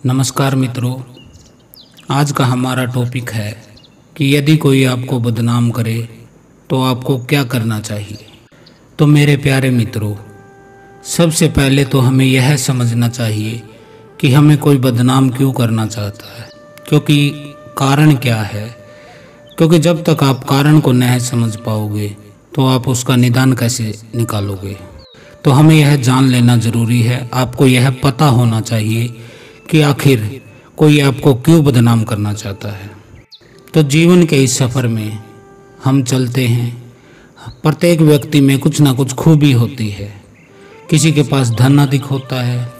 नमस्कार मित्रों, आज का हमारा टॉपिक है कि यदि कोई आपको बदनाम करे तो आपको क्या करना चाहिए। तो मेरे प्यारे मित्रों, सबसे पहले तो हमें यह समझना चाहिए कि हमें कोई बदनाम क्यों करना चाहता है, क्योंकि कारण क्या है। क्योंकि जब तक आप कारण को नहीं समझ पाओगे तो आप उसका निदान कैसे निकालोगे। तो हमें यह जान लेना ज़रूरी है, आपको यह पता होना चाहिए कि आखिर कोई आपको क्यों बदनाम करना चाहता है। तो जीवन के इस सफ़र में हम चलते हैं, प्रत्येक व्यक्ति में कुछ ना कुछ खूबी होती है। किसी के पास धन अधिक होता है,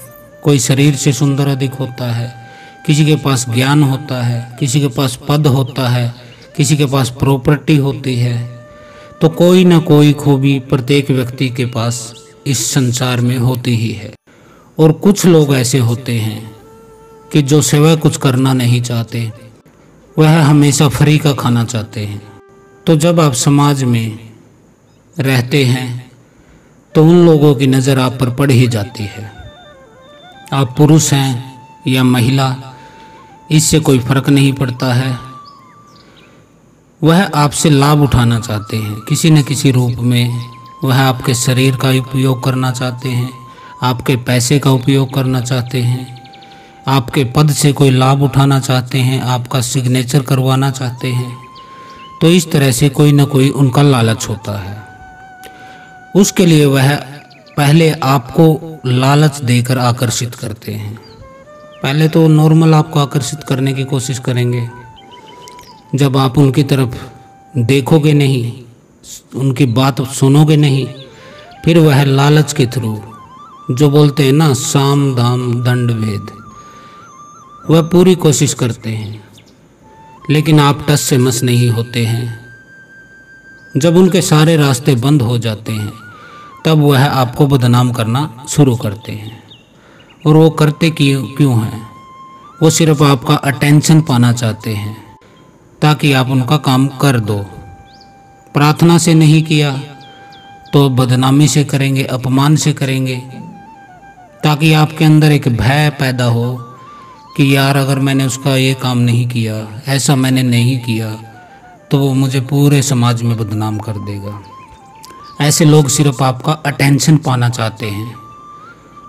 कोई शरीर से सुंदर अधिक होता है, किसी के पास ज्ञान होता है, किसी के पास पद होता है, किसी के पास प्रॉपर्टी होती है। तो कोई ना कोई खूबी प्रत्येक व्यक्ति के पास इस संसार में होती ही है। और कुछ लोग ऐसे होते हैं कि जो सिवाय कुछ करना नहीं चाहते, वह हमेशा फ्री का खाना चाहते हैं। तो जब आप समाज में रहते हैं तो उन लोगों की नज़र आप पर पड़ ही जाती है। आप पुरुष हैं या महिला, इससे कोई फर्क नहीं पड़ता है। वह आपसे लाभ उठाना चाहते हैं किसी न किसी रूप में। वह आपके शरीर का उपयोग करना चाहते हैं, आपके पैसे का उपयोग करना चाहते हैं, आपके पद से कोई लाभ उठाना चाहते हैं, आपका सिग्नेचर करवाना चाहते हैं। तो इस तरह से कोई ना कोई उनका लालच होता है। उसके लिए वह पहले आपको लालच देकर आकर्षित करते हैं। पहले तो नॉर्मल आपको आकर्षित करने की कोशिश करेंगे। जब आप उनकी तरफ देखोगे नहीं, उनकी बात सुनोगे नहीं, फिर वह लालच के थ्रू, जो बोलते हैं ना, साम दाम दंड भेद, वह पूरी कोशिश करते हैं। लेकिन आप टस से मस नहीं होते हैं। जब उनके सारे रास्ते बंद हो जाते हैं तब वह आपको बदनाम करना शुरू करते हैं। और वो करते क्यों हैं? वो सिर्फ आपका अटेंशन पाना चाहते हैं ताकि आप उनका काम कर दो। प्रार्थना से नहीं किया तो बदनामी से करेंगे, अपमान से करेंगे, ताकि आपके अंदर एक भय पैदा हो कि यार अगर मैंने उसका ये काम नहीं किया, ऐसा मैंने नहीं किया, तो वो मुझे पूरे समाज में बदनाम कर देगा। ऐसे लोग सिर्फ आपका अटेंशन पाना चाहते हैं,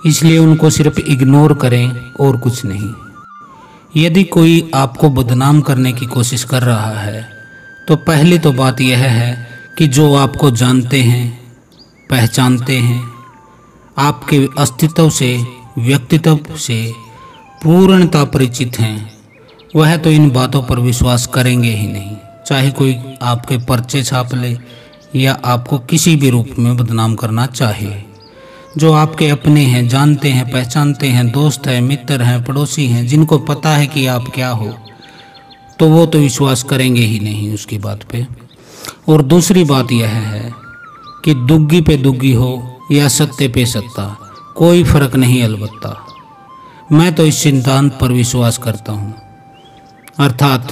इसलिए उनको सिर्फ इग्नोर करें और कुछ नहीं। यदि कोई आपको बदनाम करने की कोशिश कर रहा है तो पहली तो बात यह है कि जो आपको जानते हैं, पहचानते हैं, आपके अस्तित्व से, व्यक्तित्व से पूर्णतः परिचित हैं, वह तो इन बातों पर विश्वास करेंगे ही नहीं। चाहे कोई आपके पर्चे छाप ले या आपको किसी भी रूप में बदनाम करना चाहे। जो आपके अपने हैं, जानते हैं, पहचानते हैं, दोस्त हैं, मित्र हैं, पड़ोसी हैं, जिनको पता है कि आप क्या हो, तो वो तो विश्वास करेंगे ही नहीं उसकी बात पे। और दूसरी बात यह है कि दुग्गी पे दुग्गी हो या सत्ते पे सत्ता, कोई फर्क नहीं। अलबत्ता मैं तो इस सिद्धांत पर विश्वास करता हूँ, अर्थात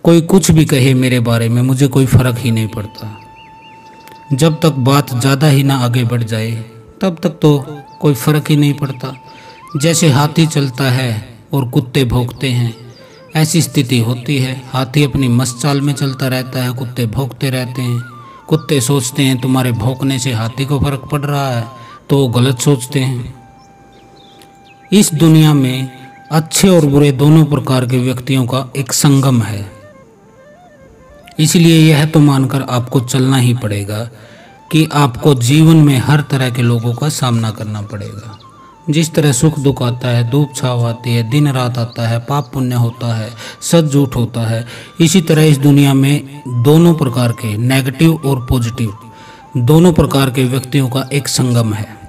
कोई कुछ भी कहे मेरे बारे में, मुझे कोई फर्क ही नहीं पड़ता। जब तक बात ज़्यादा ही ना आगे बढ़ जाए तब तक तो कोई फर्क ही नहीं पड़ता। जैसे हाथी चलता है और कुत्ते भौंकते हैं, ऐसी स्थिति होती है। हाथी अपनी मस्त चाल में चलता रहता है, कुत्ते भौंकते रहते हैं। कुत्ते सोचते हैं तुम्हारे भौंकने से हाथी को फर्क पड़ रहा है, तो वो गलत सोचते हैं। इस दुनिया में अच्छे और बुरे दोनों प्रकार के व्यक्तियों का एक संगम है। इसलिए यह तो मानकर आपको चलना ही पड़ेगा कि आपको जीवन में हर तरह के लोगों का सामना करना पड़ेगा। जिस तरह सुख दुख आता है, धूप छाव आती है, दिन रात आता है, पाप पुण्य होता है, सच झूठ होता है, इसी तरह इस दुनिया में दोनों प्रकार के, नेगेटिव और पॉजिटिव, दोनों प्रकार के व्यक्तियों का एक संगम है।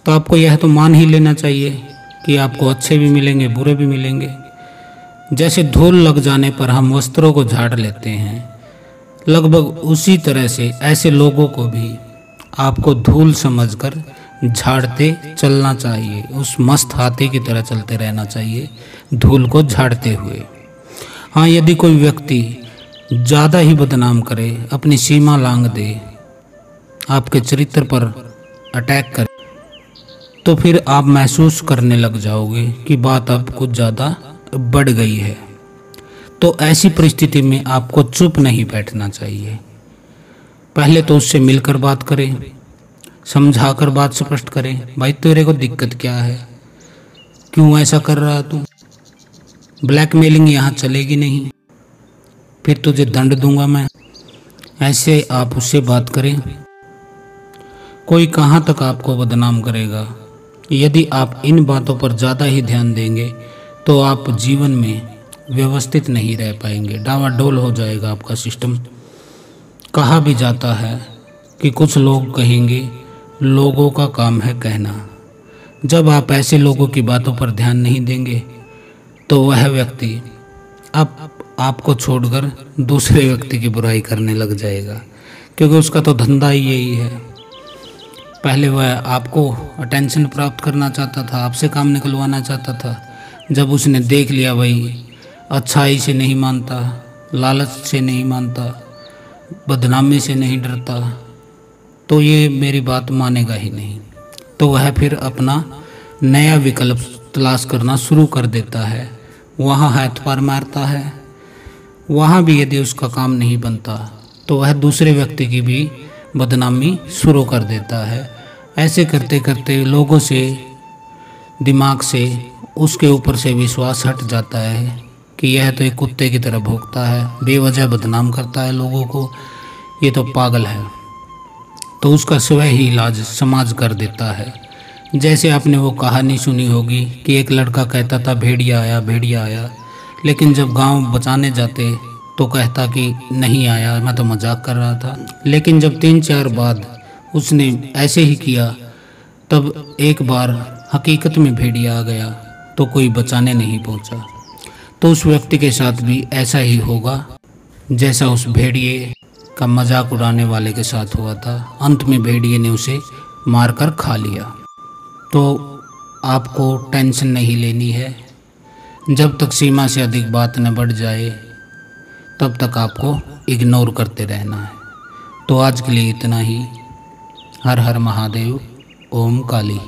तो आपको यह तो मान ही लेना चाहिए कि आपको अच्छे भी मिलेंगे, बुरे भी मिलेंगे। जैसे धूल लग जाने पर हम वस्त्रों को झाड़ लेते हैं, लगभग उसी तरह से ऐसे लोगों को भी आपको धूल समझकर झाड़ते चलना चाहिए। उस मस्त हाथी की तरह चलते रहना चाहिए, धूल को झाड़ते हुए। हाँ, यदि कोई व्यक्ति ज़्यादा ही बदनाम करे, अपनी सीमा लांघ दे, आपके चरित्र पर अटैक करे, तो फिर आप महसूस करने लग जाओगे कि बात अब कुछ ज़्यादा बढ़ गई है। तो ऐसी परिस्थिति में आपको चुप नहीं बैठना चाहिए। पहले तो उससे मिलकर बात करें, समझाकर बात स्पष्ट करें। भाई तेरे को दिक्कत क्या है, क्यों ऐसा कर रहा है तू? ब्लैकमेलिंग यहाँ चलेगी नहीं, फिर तुझे दंड दूंगा मैं। ऐसे आप उससे बात करें। कोई कहाँ तक आपको बदनाम करेगा। यदि आप इन बातों पर ज़्यादा ही ध्यान देंगे तो आप जीवन में व्यवस्थित नहीं रह पाएंगे, डावाडोल हो जाएगा आपका सिस्टम। कहा भी जाता है कि कुछ लोग कहेंगे लोगों का काम है कहना। जब आप ऐसे लोगों की बातों पर ध्यान नहीं देंगे तो वह व्यक्ति अब आपको छोड़कर दूसरे व्यक्ति की बुराई करने लग जाएगा, क्योंकि उसका तो धंधा ही यही है। पहले वह आपको अटेंशन प्राप्त करना चाहता था, आपसे काम निकलवाना चाहता था। जब उसने देख लिया भाई अच्छाई से नहीं मानता, लालच से नहीं मानता, बदनामी से नहीं डरता, तो ये मेरी बात मानेगा ही नहीं, तो वह फिर अपना नया विकल्प तलाश करना शुरू कर देता है। वहाँ हाथ पार मारता है। वहाँ भी यदि उसका काम नहीं बनता तो वह दूसरे व्यक्ति की भी बदनामी शुरू कर देता है। ऐसे करते करते लोगों से, दिमाग से, उसके ऊपर से विश्वास हट जाता है कि यह तो एक कुत्ते की तरह भौंकता है, बेवजह बदनाम करता है लोगों को, ये तो पागल है। तो उसका स्वयं ही इलाज समाज कर देता है। जैसे आपने वो कहानी सुनी होगी कि एक लड़का कहता था भेड़िया आया, भेड़िया आया, लेकिन जब गांव बचाने जाते तो कहता कि नहीं आया, मैं तो मजाक कर रहा था। लेकिन जब 3-4 बाद उसने ऐसे ही किया, तब एक बार हकीकत में भेड़िया आ गया तो कोई बचाने नहीं पहुंचा। तो उस व्यक्ति के साथ भी ऐसा ही होगा जैसा उस भेड़िए का मजाक उड़ाने वाले के साथ हुआ था। अंत में भेड़िए ने उसे मारकर खा लिया। तो आपको टेंशन नहीं लेनी है। जब तक सीमा से अधिक बात न बढ़ जाए तब तक आपको इग्नोर करते रहना है। तो आज के लिए इतना ही। हर हर महादेव, ओम काली।